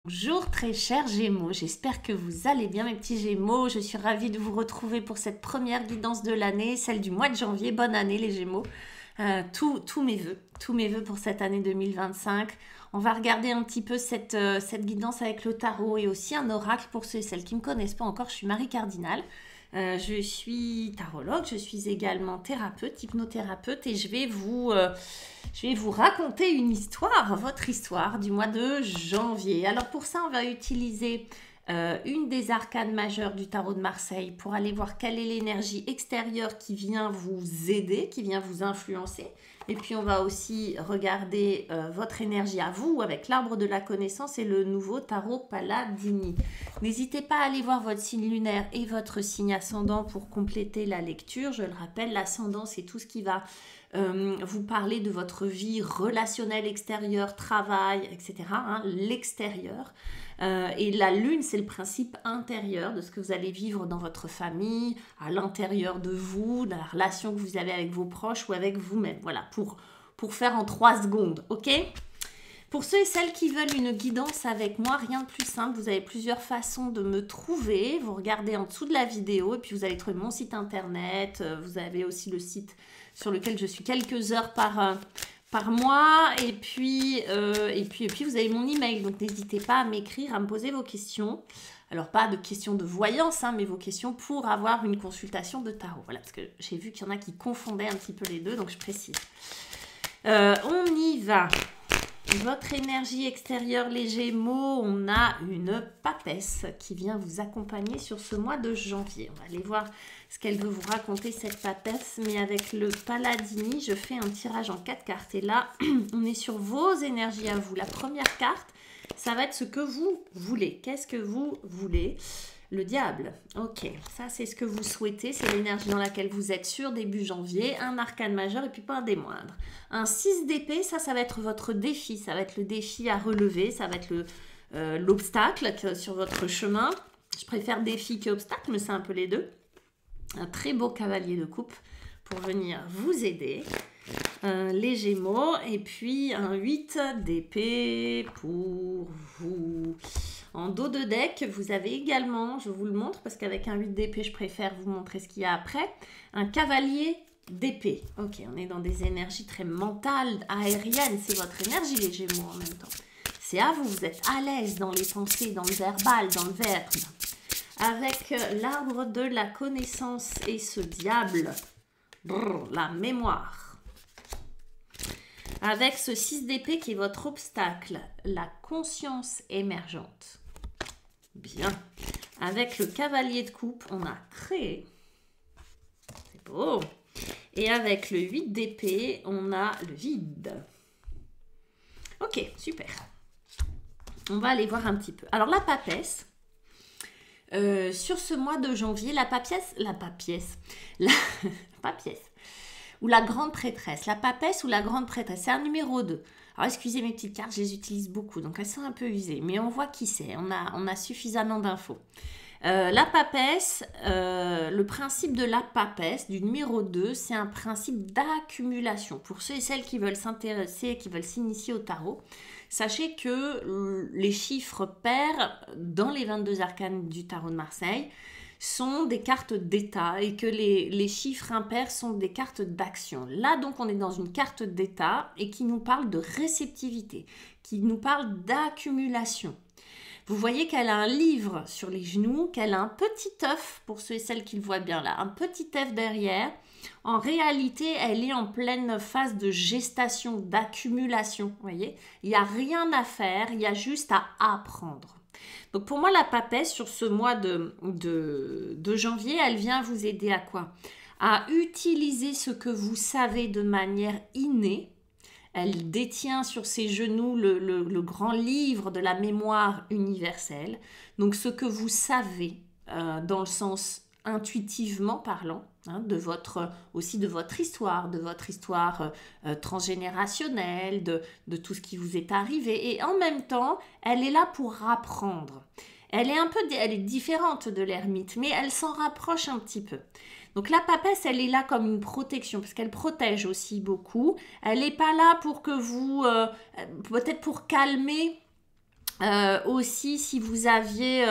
Bonjour très chers Gémeaux, j'espère que vous allez bien mes petits Gémeaux. Je suis ravie de vous retrouver pour cette première guidance de l'année, celle du mois de janvier. Bonne année les Gémeaux. Tous mes vœux pour cette année 2025. On va regarder un petit peu cette guidance avec le tarot et aussi un oracle pour ceux et celles qui ne me connaissent pas encore. Je suis Marie Cardinal. Je suis tarologue, je suis également thérapeute, hypnothérapeute et je vais vous raconter une histoire, votre histoire du mois de janvier. Alors pour ça, on va utiliser une des arcanes majeures du tarot de Marseille pour aller voir quelle est l'énergie extérieure qui vient vous aider, qui vient vous influencer. Et puis on va aussi regarder votre énergie à vous avec l'arbre de la connaissance et le nouveau tarot Paladini. N'hésitez pas à aller voir votre signe lunaire et votre signe ascendant pour compléter la lecture. Je le rappelle, l'ascendant c'est tout ce qui va vous parler de votre vie relationnelle extérieure, travail, etc. L'extérieur. Et la lune, c'est le principe intérieur de ce que vous allez vivre dans votre famille, à l'intérieur de vous, dans la relation que vous avez avec vos proches ou avec vous-même. Voilà, pour faire en 3 secondes, ok ? Pour ceux et celles qui veulent une guidance avec moi, rien de plus simple, vous avez plusieurs façons de me trouver. Vous regardez en dessous de la vidéo et puis vous allez trouver mon site internet. Vous avez aussi le site sur lequel je suis quelques heures par mois. Et puis vous avez mon email. Donc n'hésitez pas à m'écrire, à me poser vos questions. Alors pas de questions de voyance, mais vos questions pour avoir une consultation de tarot. Voilà, parce que j'ai vu qu'il y en a qui confondaient un petit peu les deux, donc je précise. On y va. Votre énergie extérieure, les Gémeaux, on a une papesse qui vient vous accompagner sur ce mois de janvier. On va aller voir ce qu'elle veut vous raconter, cette papesse. Mais avec le Paladini, je fais un tirage en 4 cartes. Et là, on est sur vos énergies à vous. La première carte, ça va être ce que vous voulez. Qu'est-ce que vous voulez ? Le diable, ok, ça c'est ce que vous souhaitez, c'est l'énergie dans laquelle vous êtes sûr début janvier, un arcane majeur et puis pas un des moindres. Un 6 d'épée, ça va être votre défi, ça va être le défi à relever, ça va être l'obstacle sur votre chemin. Je préfère défi qu'obstacle, mais c'est un peu les deux. Un très beau cavalier de coupe pour venir vous aider. Les Gémeaux et puis un 8 d'épée pour vous. En dos de deck, vous avez également, je vous le montre parce qu'avec un 8 d'épée, je préfère vous montrer ce qu'il y a après, un cavalier d'épée. Ok, on est dans des énergies très mentales, aériennes, c'est votre énergie les Gémeaux en même temps. C'est à vous, vous êtes à l'aise dans les pensées, dans le verbal, dans le verbe. Avec l'arbre de la connaissance et ce diable, la mémoire. Avec ce 6 d'épée qui est votre obstacle, la conscience émergente. Bien. Avec le cavalier de coupe, on a créé. C'est beau. Et avec le 8 d'épée, on a le vide. Ok, super. On va aller voir un petit peu. Alors la papesse, sur ce mois de janvier, la papiesse, ou la grande prêtresse, la papesse ou la grande prêtresse, c'est un numéro 2. Alors excusez mes petites cartes, je les utilise beaucoup, donc elles sont un peu usées, mais on voit qui c'est, on a suffisamment d'infos. La papesse, le principe de la papesse, du numéro 2, c'est un principe d'accumulation. Pour ceux et celles qui veulent s'intéresser, qui veulent s'initier au tarot, sachez que les chiffres pairs dans les 22 arcanes du tarot de Marseille sont des cartes d'état et que les chiffres impairs sont des cartes d'action. Là, donc, on est dans une carte d'état et qui nous parle de réceptivité, qui nous parle d'accumulation. Vous voyez qu'elle a un livre sur les genoux, qu'elle a un petit œuf, pour ceux et celles qui le voient bien là, un petit œuf derrière. En réalité, elle est en pleine phase de gestation, d'accumulation. Vous voyez, il n'y a rien à faire, il y a juste à apprendre. Donc pour moi, la papesse, sur ce mois de janvier, elle vient vous aider à quoi ? À utiliser ce que vous savez de manière innée. Elle détient sur ses genoux le grand livre de la mémoire universelle. Donc ce que vous savez dans le sens intuitivement parlant, aussi de votre histoire transgénérationnelle, de tout ce qui vous est arrivé. Et en même temps, elle est là pour apprendre. Elle est différente de l'ermite, mais elle s'en rapproche un petit peu. Donc la papesse, elle est là comme une protection, parce qu'elle protège aussi beaucoup. Elle n'est pas là pour que vous, peut-être pour calmer Aussi, si vous aviez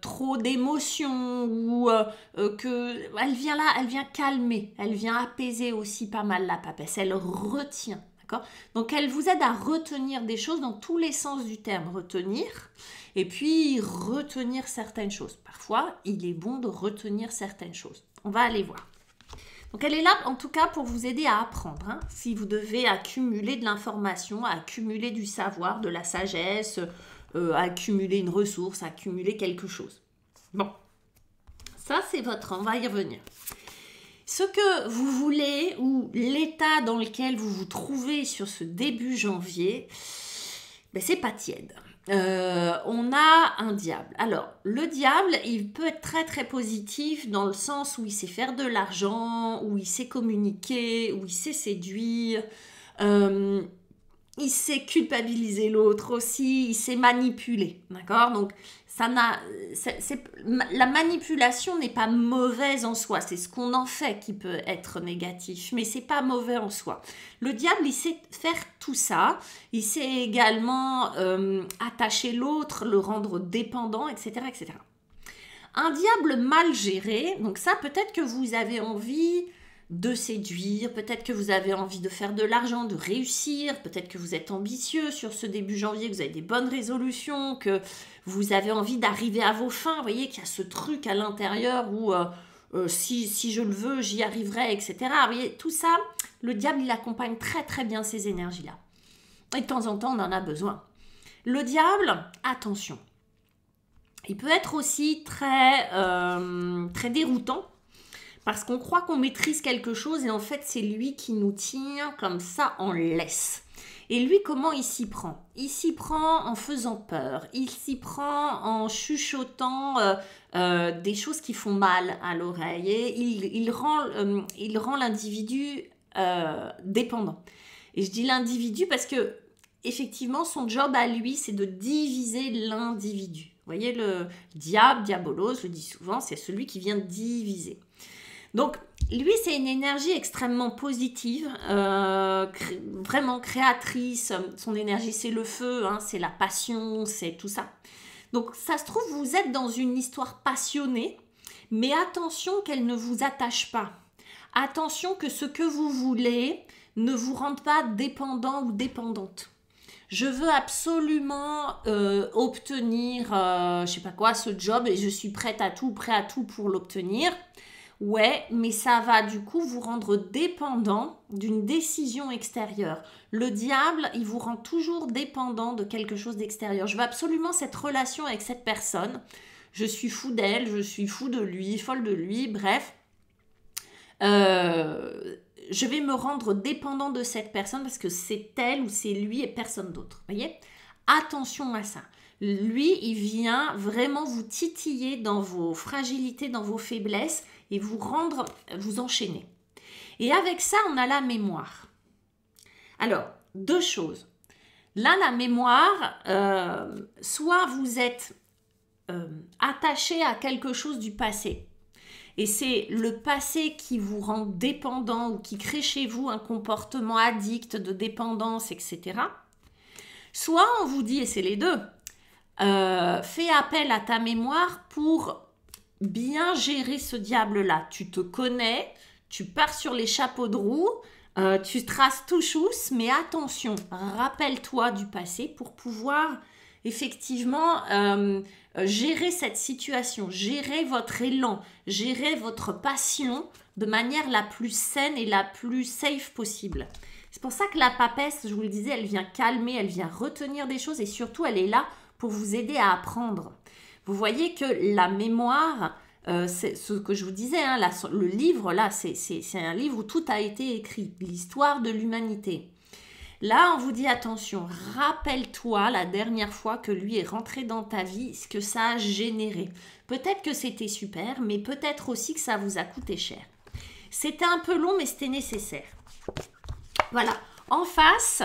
trop d'émotions ou que elle vient là, elle vient calmer, elle vient apaiser aussi pas mal la papesse, elle retient, d'accord? Donc elle vous aide à retenir des choses dans tous les sens du terme, retenir, et puis retenir certaines choses. Parfois, il est bon de retenir certaines choses. On va aller voir. Donc elle est là en tout cas pour vous aider à apprendre. Hein. Si vous devez accumuler de l'information, accumuler du savoir, de la sagesse, accumuler une ressource, accumuler quelque chose. Bon, ça c'est votre, on va y revenir. Ce que vous voulez ou l'état dans lequel vous vous trouvez sur ce début janvier, ben, c'est pas tiède. On a un diable. Alors, le diable, il peut être très très positif dans le sens où il sait faire de l'argent, où il sait communiquer, où il sait séduire, il sait culpabiliser l'autre aussi, il sait manipuler, d'accord? Donc, la manipulation n'est pas mauvaise en soi, c'est ce qu'on en fait qui peut être négatif, mais c'est pas mauvais en soi. Le diable, il sait faire tout ça, il sait également attacher l'autre, le rendre dépendant, etc., etc. Un diable mal géré, donc ça peut-être que vous avez envie de séduire, peut-être que vous avez envie de faire de l'argent, de réussir, peut-être que vous êtes ambitieux sur ce début janvier, que vous avez des bonnes résolutions, que vous avez envie d'arriver à vos fins, vous voyez qu'il y a ce truc à l'intérieur où si je le veux, j'y arriverai, etc. Vous voyez, tout ça, le diable, il accompagne très très bien ces énergies-là. Et de temps en temps, on en a besoin. Le diable, attention, il peut être aussi très, très déroutant, parce qu'on croit qu'on maîtrise quelque chose et en fait, c'est lui qui nous tient comme ça en laisse. Et lui, comment il s'y prend? Il s'y prend en faisant peur. Il s'y prend en chuchotant des choses qui font mal à l'oreille. Et il rend l'individu dépendant. Et je dis l'individu parce que, effectivement, son job à lui, c'est de diviser l'individu. Vous voyez, le diable, diabolos, je le dis souvent, c'est celui qui vient diviser. Donc, lui, c'est une énergie extrêmement positive, vraiment créatrice. Son énergie, c'est le feu, hein, c'est la passion, c'est tout ça. Donc, ça se trouve, vous êtes dans une histoire passionnée, mais attention qu'elle ne vous attache pas. Attention que ce que vous voulez ne vous rende pas dépendant ou dépendante. Je veux absolument obtenir, je sais pas quoi, ce job et je suis prêt à tout pour l'obtenir. Ouais, mais ça va du coup vous rendre dépendant d'une décision extérieure. Le diable, il vous rend toujours dépendant de quelque chose d'extérieur. Je veux absolument cette relation avec cette personne. Je suis fou d'elle, je suis fou de lui, folle de lui, bref. Je vais me rendre dépendant de cette personne parce que c'est elle ou c'est lui et personne d'autre. Voyez ? Attention à ça. Lui, il vient vraiment vous titiller dans vos fragilités, dans vos faiblesses et vous enchaîner. Et avec ça, on a la mémoire. Alors, deux choses. Là, la mémoire, soit vous êtes attaché à quelque chose du passé. Et c'est le passé qui vous rend dépendant ou qui crée chez vous un comportement addict de dépendance, etc. Soit on vous dit, et c'est les deux, fais appel à ta mémoire pour bien gérer ce diable-là. Tu te connais, tu pars sur les chapeaux de roue, tu traces tout chousse, mais attention, rappelle-toi du passé pour pouvoir effectivement gérer cette situation, gérer votre élan, gérer votre passion de manière la plus saine et la plus safe possible. C'est pour ça que la papesse, je vous le disais, elle vient calmer, elle vient retenir des choses et surtout, elle est là pour vous aider à apprendre. Vous voyez que la mémoire, c'est ce que je vous disais, hein, le livre, là, c'est un livre où tout a été écrit, l'histoire de l'humanité. Là, on vous dit attention, rappelle-toi la dernière fois que lui est rentré dans ta vie, ce que ça a généré. Peut-être que c'était super, mais peut-être aussi que ça vous a coûté cher. C'était un peu long, mais c'était nécessaire. Voilà. En face,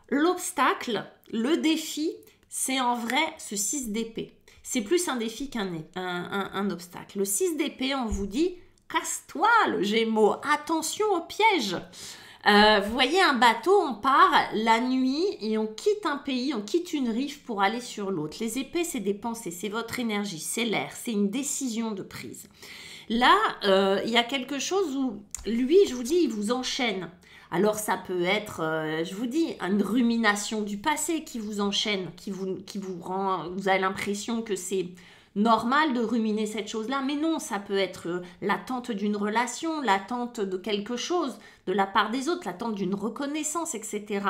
l'obstacle, le défi, c'est en vrai ce 6 d'épée. C'est plus un défi qu'un obstacle. Le 6 d'épée, on vous dit, casse-toi le Gémeaux, attention au piège. Vous voyez un bateau, on part la nuit et on quitte un pays, on quitte une rive pour aller sur l'autre. Les épées, c'est des pensées, c'est votre énergie, c'est l'air, c'est une décision de prise. Là, il y a quelque chose où, lui, je vous dis, il vous enchaîne. Alors ça peut être, je vous dis, une rumination du passé qui vous enchaîne, qui vous rend, vous avez l'impression que c'est normal de ruminer cette chose-là, mais non, ça peut être l'attente d'une relation, l'attente de quelque chose de la part des autres, l'attente d'une reconnaissance, etc.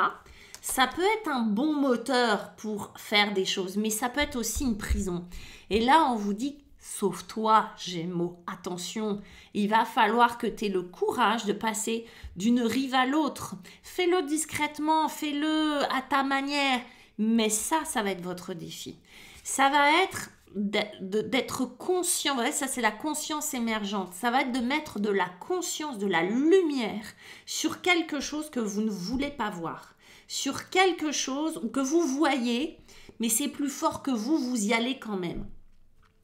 Ça peut être un bon moteur pour faire des choses, mais ça peut être aussi une prison. Et là, on vous dit, sauve-toi, Gémeaux, attention, il va falloir que tu aies le courage de passer d'une rive à l'autre. Fais-le discrètement, fais-le à ta manière, mais ça va être votre défi. Ça va être d'être conscient, ouais, ça c'est la conscience émergente, ça va être de mettre de la conscience, de la lumière sur quelque chose que vous ne voulez pas voir, sur quelque chose que vous voyez, mais c'est plus fort que vous, vous y allez quand même.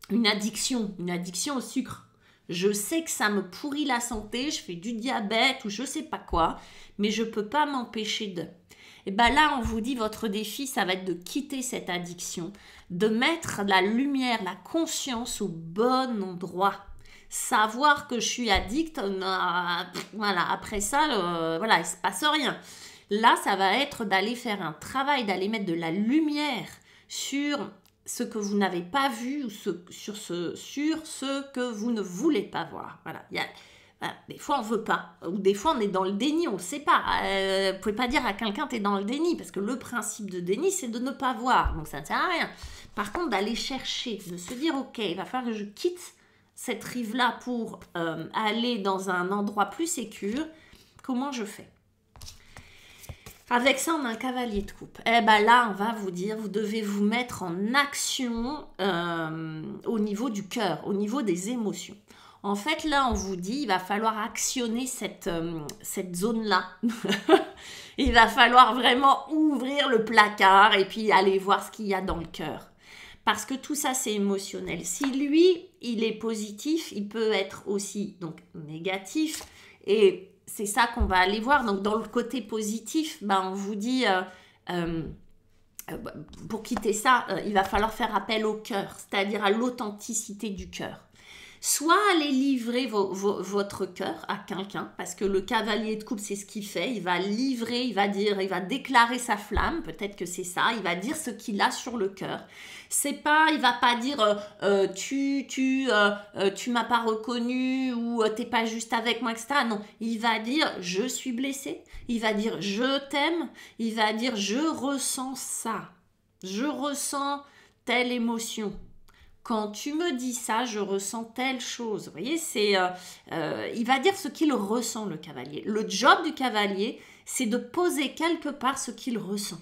Une addiction au sucre. Je sais que ça me pourrit la santé, je fais du diabète ou je sais pas quoi, mais je peux pas m'empêcher de. Et bien là, on vous dit, votre défi, ça va être de quitter cette addiction, de mettre la lumière, la conscience au bon endroit. Savoir que je suis addict, voilà, après ça, voilà, il ne se passe rien. Là, ça va être d'aller faire un travail, d'aller mettre de la lumière sur ce que vous n'avez pas vu ou sur ce que vous ne voulez pas voir. Voilà, des fois, on ne veut pas. Ou des fois, on est dans le déni, on ne le sait pas. Vous ne pouvez pas dire à quelqu'un, tu es dans le déni. Parce que le principe de déni, c'est de ne pas voir. Donc, ça ne sert à rien. Par contre, d'aller chercher, de se dire, OK, il va falloir que je quitte cette rive-là pour aller dans un endroit plus sécure. Comment je fais? Avec ça, on a un cavalier de coupe. Eh bien là, on va vous dire, vous devez vous mettre en action au niveau du cœur, au niveau des émotions. En fait, là, on vous dit, il va falloir actionner cette zone-là. Il va falloir vraiment ouvrir le placard et puis aller voir ce qu'il y a dans le cœur. Parce que tout ça, c'est émotionnel. Si lui, il est positif, il peut être aussi donc négatif. Et c'est ça qu'on va aller voir. Donc, dans le côté positif, on vous dit... pour quitter ça, il va falloir faire appel au cœur, c'est-à-dire à l'authenticité du cœur. Soit aller livrer votre cœur à quelqu'un, parce que le cavalier de coupe, c'est ce qu'il fait. Il va livrer, il va dire, il va déclarer sa flamme. Peut-être que c'est ça. Il va dire ce qu'il a sur le cœur. C'est pas, il va pas dire tu m'as pas reconnu ou t'es pas juste avec moi, etc. Non, il va dire je suis blessé. Il va dire je t'aime. Il va dire je ressens ça. Je ressens telle émotion. Quand tu me dis ça, je ressens telle chose. Vous voyez, il va dire ce qu'il ressent, le cavalier. Le job du cavalier, c'est de poser quelque part ce qu'il ressent.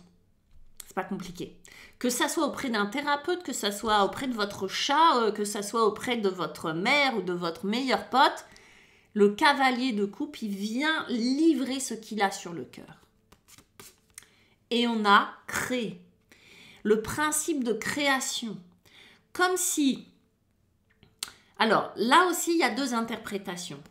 C'est pas compliqué. Que ça soit auprès d'un thérapeute, que ça soit auprès de votre chat, que ça soit auprès de votre mère ou de votre meilleur pote, le cavalier de coupe, il vient livrer ce qu'il a sur le cœur. Et on a créé. Le principe de création. Comme si... Alors, là aussi, il y a deux interprétations.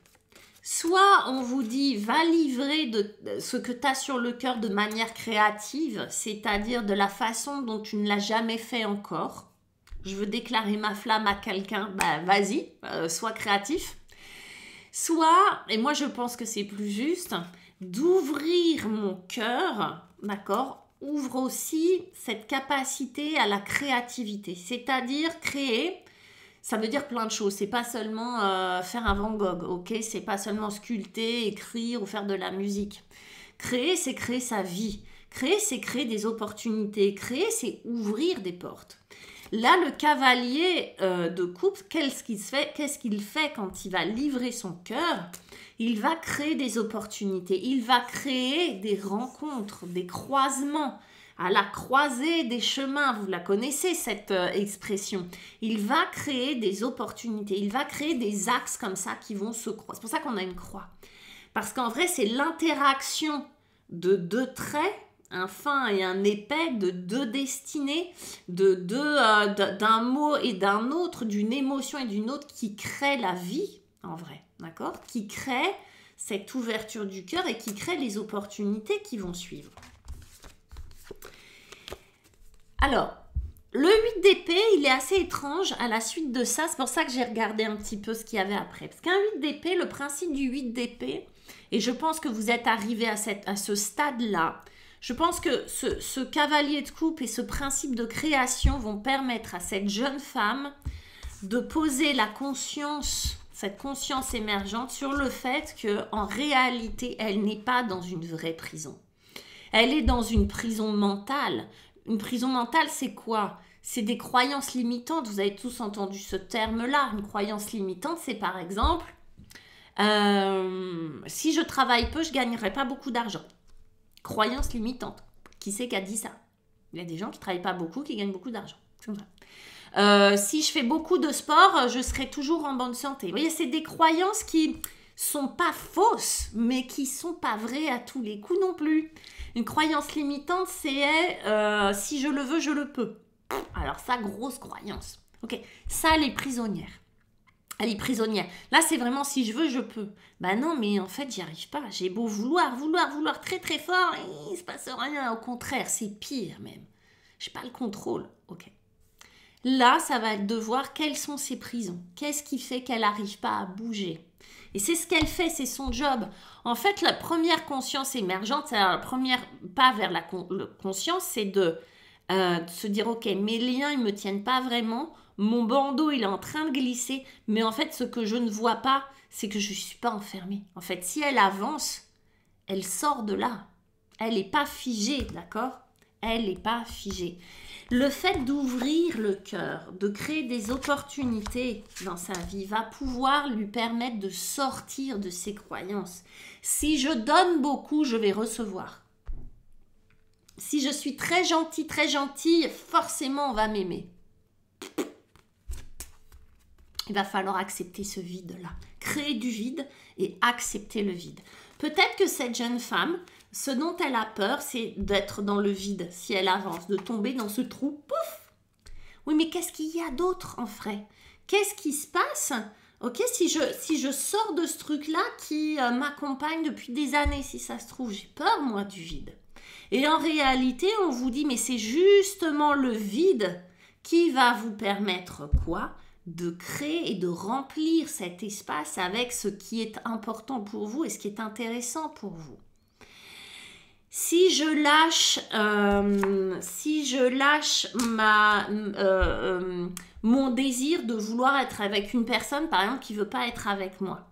Soit on vous dit, va livrer ce que tu as sur le cœur de manière créative, c'est-à-dire de la façon dont tu ne l'as jamais fait encore. Je veux déclarer ma flamme à quelqu'un, vas-y, sois créatif. Soit, et moi je pense que c'est plus juste, d'ouvrir mon cœur, d'accord ? Ouvre aussi cette capacité à la créativité, c'est-à-dire créer, ça veut dire plein de choses, c'est pas seulement faire un Van Gogh, ok, c'est pas seulement sculpter, écrire ou faire de la musique. Créer, c'est créer sa vie, créer, c'est créer des opportunités, créer, c'est ouvrir des portes. Là, le cavalier de coupe, qu'est-ce qu'il fait quand il va livrer son cœur ? Il va créer des opportunités, il va créer des rencontres, des croisements, à la croisée des chemins, vous la connaissez cette expression. Il va créer des opportunités, il va créer des axes comme ça qui vont se croiser. C'est pour ça qu'on a une croix. Parce qu'en vrai, c'est l'interaction de deux traits, un fin et un épais, de deux destinées, d'un mot et d'un autre, d'une émotion et d'une autre qui crée la vie, en vrai, d'accord ? Qui crée cette ouverture du cœur et qui crée les opportunités qui vont suivre. Alors, le 8 d'épée, il est assez étrange à la suite de ça. C'est pour ça que j'ai regardé un petit peu ce qu'il y avait après. Parce qu'un 8 d'épée, le principe du 8 d'épée, et je pense que vous êtes arrivé à ce stade-là, je pense que ce cavalier de coupe et ce principe de création vont permettre à cette jeune femme de poser la conscience, cette conscience émergente sur le fait qu'en réalité, elle n'est pas dans une vraie prison. Elle est dans une prison mentale. Une prison mentale, c'est quoi? C'est des croyances limitantes. Vous avez tous entendu ce terme-là. Une croyance limitante, c'est par exemple, si je travaille peu, je ne gagnerai pas beaucoup d'argent. Croyance limitante. Qui c'est qui a dit ça? Il y a des gens qui ne travaillent pas beaucoup, qui gagnent beaucoup d'argent. C'est comme ça. Si je fais beaucoup de sport, je serai toujours en bonne santé. Vous voyez, c'est des croyances qui sont pas fausses, mais qui sont pas vraies à tous les coups non plus. Une croyance limitante, c'est si je le veux, je le peux. Alors ça, grosse croyance. Ok, ça, elle est prisonnière. Elle est prisonnière. Là, c'est vraiment si je veux, je peux. Ben non, mais en fait, j'y arrive pas. J'ai beau vouloir très très fort, et il se passe rien. Au contraire, c'est pire même. J'ai pas le contrôle. Ok. Là, ça va être de voir quelles sont ses prisons. Qu'est-ce qui fait qu'elle n'arrive pas à bouger? Et c'est ce qu'elle fait, c'est son job. En fait, la première conscience émergente, c'est la première pas vers la conscience, c'est de se dire, ok, mes liens, ils ne me tiennent pas vraiment. Mon bandeau, il est en train de glisser. Mais en fait, ce que je ne vois pas, c'est que je ne suis pas enfermée. En fait, si elle avance, elle sort de là. Elle n'est pas figée, d'accord? Elle n'est pas figée. Le fait d'ouvrir le cœur, de créer des opportunités dans sa vie, va pouvoir lui permettre de sortir de ses croyances. Si je donne beaucoup, je vais recevoir. Si je suis très gentille, forcément on va m'aimer. Il va falloir accepter ce vide-là. Créer du vide et accepter le vide. Peut-être que cette jeune femme, ce dont elle a peur, c'est d'être dans le vide, si elle avance, de tomber dans ce trou, pouf! Oui, mais qu'est-ce qu'il y a d'autre en vrai? Qu'est-ce qui se passe? Ok, si je sors de ce truc-là qui m'accompagne depuis des années, si ça se trouve, j'ai peur, moi, du vide. Et en réalité, on vous dit, mais c'est justement le vide qui va vous permettre quoi? De créer et de remplir cet espace avec ce qui est important pour vous et ce qui est intéressant pour vous. Si je lâche mon désir de vouloir être avec une personne, par exemple, qui ne veut pas être avec moi,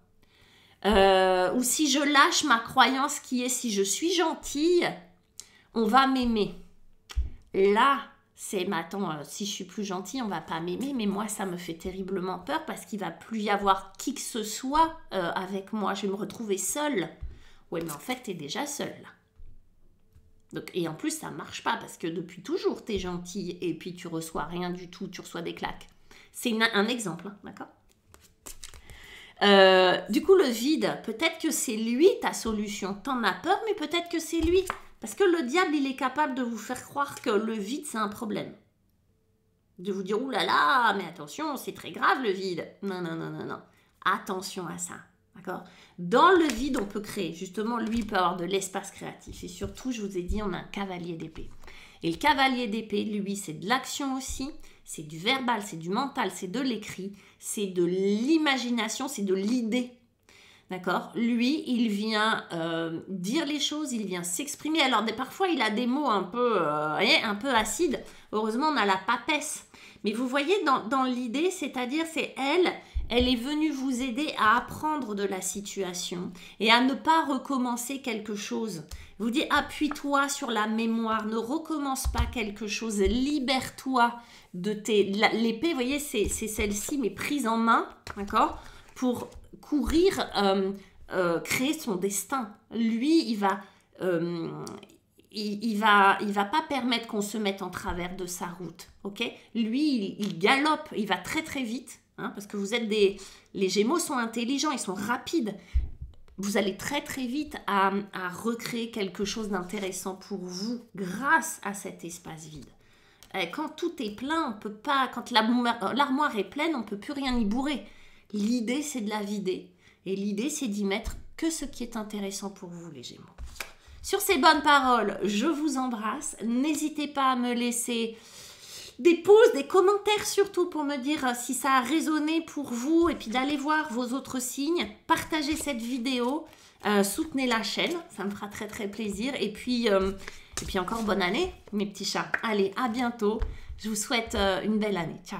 ou si je lâche ma croyance qui est si je suis gentille, on va m'aimer. Là, c'est, mais attends, si je suis plus gentille, on va pas m'aimer, mais moi, ça me fait terriblement peur parce qu'il va plus y avoir qui que ce soit avec moi. Je vais me retrouver seule. Oui, mais en fait, tu es déjà seule, là. Donc, et en plus, ça marche pas parce que depuis toujours, tu es gentille et puis tu reçois rien du tout, tu reçois des claques. C'est un exemple, hein, d'accord? Du coup, le vide, peut-être que c'est lui ta solution. T'en as peur, mais peut-être que c'est lui. Parce que le diable, il est capable de vous faire croire que le vide, c'est un problème. De vous dire, ouh là là, mais attention, c'est très grave le vide. Non, non, non, non, non. Attention à ça. D'accord? Dans le vide, on peut créer. Justement, lui, il peut avoir de l'espace créatif. Et surtout, je vous ai dit, on a un cavalier d'épée. Et le cavalier d'épée, lui, c'est de l'action aussi. C'est du verbal, c'est du mental, c'est de l'écrit. C'est de l'imagination, c'est de l'idée. D'accord? Lui, il vient dire les choses, il vient s'exprimer. Alors, parfois, il a des mots un peu acides. Heureusement, on a la papesse. Mais vous voyez, dans l'idée, c'est-à-dire, c'est elle est venue vous aider à apprendre de la situation et à ne pas recommencer quelque chose. Vous dit, appuie-toi sur la mémoire, ne recommence pas quelque chose, libère-toi de l'épée, vous voyez, c'est celle-ci, mais prise en main, d'accord? Pour courir, créer son destin. Lui, il va pas permettre qu'on se mette en travers de sa route, ok? Lui, il galope, il va très très vite, hein, parce que vous êtes les Gémeaux sont intelligents, ils sont rapides. Vous allez très très vite à recréer quelque chose d'intéressant pour vous grâce à cet espace vide. Quand tout est plein, on peut pas. Quand l'armoire est pleine, on peut plus rien y bourrer. L'idée, c'est de la vider. Et l'idée, c'est d'y mettre que ce qui est intéressant pour vous, les Gémeaux. Sur ces bonnes paroles, je vous embrasse. N'hésitez pas à me laisser des pouces, des commentaires surtout pour me dire si ça a résonné pour vous et puis d'aller voir vos autres signes. Partagez cette vidéo, soutenez la chaîne, ça me fera très très plaisir. Et puis encore bonne année mes petits chats. Allez, à bientôt. Je vous souhaite une belle année. Ciao.